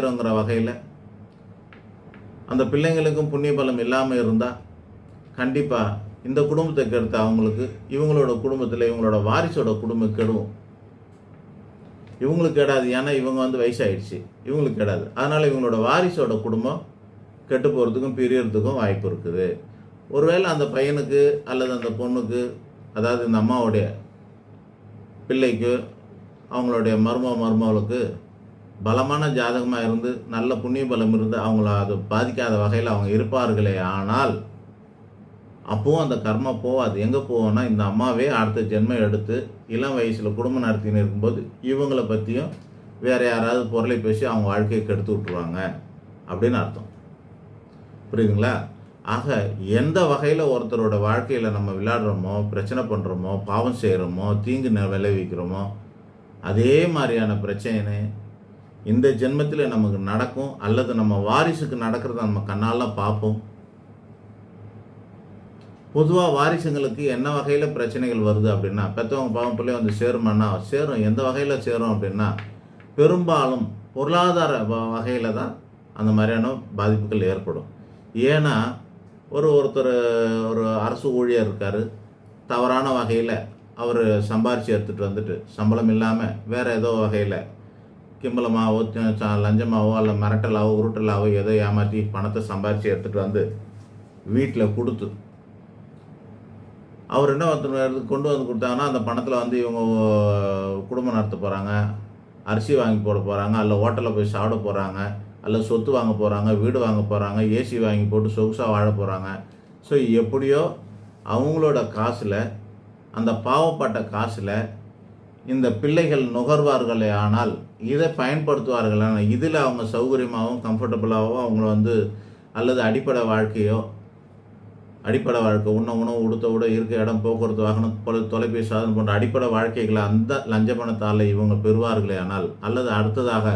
சேர்த்துறோங்கிற வகையில் அந்த பிள்ளைங்களுக்கும் புண்ணிய பலம் இல்லாமல் இருந்தால் கண்டிப்பாக இந்த குடும்பத்தை கெடுத்து அவங்களுக்கு இவங்களோட குடும்பத்தில் இவங்களோட வாரிசோட குடும்பம் கெடுவோம். இவங்களுக்கு கெடாது, ஏன்னா இவங்க வயசாகிடுச்சு, இவங்களுக்கு கெடாது. அதனால் இவங்களோட வாரிசோட குடும்பம் கெட்டு போகிறதுக்கும் பிரியறதுக்கும் வாய்ப்பு இருக்குது. ஒருவேளை அந்த பையனுக்கு அல்லது அந்த பொண்ணுக்கு, அதாவது இந்த அம்மாவுடைய பிள்ளைக்கு அவங்களுடைய மருமகளுக்கு பலமான ஜாதகமாக இருந்து நல்ல புண்ணிய பலம் இருந்து அவங்கள அது பாதிக்காத வகையில் அவங்க இருப்பார்களே ஆனால் அப்போவும் அந்த கர்மா போகாது. எங்கே போவோம்னா இந்த அம்மாவே அடுத்த ஜென்மம் எடுத்து இளம் வயசில் குடும்பம் நடத்தின்னு இருக்கும்போது இவங்களை பற்றியும் வேறு யாராவது பொருளை பேசி அவங்க வாழ்க்கையை கெடுத்து விட்ருவாங்க அப்படின்னு அர்த்தம். புரியுதுங்களா? ஆக எந்த வகையில் ஒருத்தரோட வாழ்க்கையில் நம்ம விளையாடுறோமோ, பிரச்சனை பண்ணுறோமோ, பாவம் செய்கிறோமோ, தீங்கு விளைவிக்கிறோமோ, அதே மாதிரியான பிரச்சனை இந்த ஜென்மத்தில் நமக்கு நடக்கும், அல்லது நம்ம வாரிசுக்கு நடக்கிறத நம்ம கண்ணால் பார்ப்போம். பொதுவாக வாரிசுங்களுக்கு என்ன வகையில் பிரச்சனைகள் வருது அப்படின்னா, பெற்றவங்க பாவம் பிள்ளை சேருமானா சேரும். எந்த வகையில் சேரும் அப்படின்னா, பெரும்பாலும் பொருளாதார வகையில் தான் அந்த மாதிரியான பாதிப்புகள் ஏற்படும். ஏன்னா ஒருத்தர் ஒரு அரசு ஊழியர் இருக்கார், தவறான வகையில் அவர் சம்பாரித்து எடுத்துகிட்டு வந்துட்டு சம்பளம் இல்லாமல் வேறு ஏதோ வகையில் கிம்பளமாகவோ லஞ்சமாகவோ அல்ல மிரட்டலாவோ உருட்டலாவோ ஏதோ ஏமாற்றி பணத்தை சம்பாரித்து எடுத்துகிட்டு வந்து வீட்டில் கொடுத்து அவர் என்ன கொண்டு வந்து கொடுத்தாங்கன்னா அந்த பணத்தில் இவங்க குடும்பம் நடத்த போகிறாங்க, அரிசி வாங்கி போட போகிறாங்க, அல்ல ஹோட்டலில் போய் சாப்பிட போகிறாங்க, அல்ல சொத்து வாங்க போகிறாங்க, வீடு வாங்க போகிறாங்க, ஏசி வாங்கி போட்டு சொகுசாக வாழ போகிறாங்க. ஸோ எப்படியோ அவங்களோட காசில், அந்த பாவப்பட்ட காசில் இந்த பிள்ளைகள் நுகர்வார்களே ஆனால், இதை பயன்படுத்துவார்கள். ஆனால் இதில் அவங்க சௌகரியமாகவும் கம்ஃபர்டபுளாகவும் அவங்கள அல்லது அடிப்படை வாழ்க்கை உணவு உடுத்த விட இருக்க இடம், போக்குவரத்து வாகனம், தொலைபேசி சாதனம் போன்ற அடிப்படை வாழ்க்கைகளை அந்த லஞ்ச பணத்தால் இவங்க பெறுவார்களே ஆனால், அல்லது அடுத்ததாக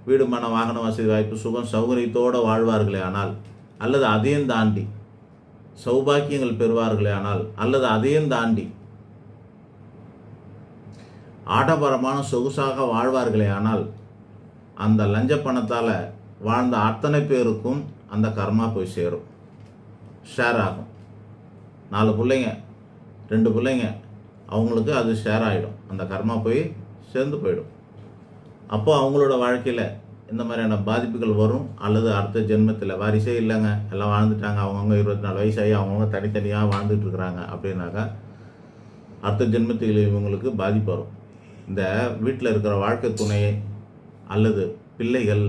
வீடு மன வாகன வசதி வாய்ப்பு சுகம் சௌகரியத்தோடு வாழ்வார்களே ஆனால், அல்லது அதையும் தாண்டி சௌபாக்கியங்கள் பெறுவார்களே ஆனால், அல்லது அதையும் தாண்டி ஆடம்பரமான சொகுசாக வாழ்வார்களே ஆனால், அந்த லஞ்ச பணத்தால் வாழ்ந்த அத்தனை பேருக்கும் அந்த கர்மா போய் சேரும், ஷேர் ஆகும். 4 பிள்ளைங்க 2 பிள்ளைங்க அவங்களுக்கு அது ஷேர் ஆகிடும், அந்த கர்மா போய் சேர்ந்து போயிடும். அப்போ அவங்களோட வாழ்க்கையில் இந்த மாதிரியான பாதிப்புகள் வரும். அல்லது அடுத்த ஜென்மத்தில் வாரிசே இல்லைங்க, எல்லாம் வாழ்ந்துட்டாங்க, அவங்கவுங்க 24 வயசாகி அவங்கவுங்க தனித்தனியாக வாழ்ந்துட்டு இருக்கிறாங்க அப்படின்னாக்கா அடுத்த ஜென்மத்தில் இவங்களுக்கு பாதிப்பு வரும். இந்த வீட்டில் இருக்கிற வாழ்க்கை துணை அல்லது பிள்ளைகள்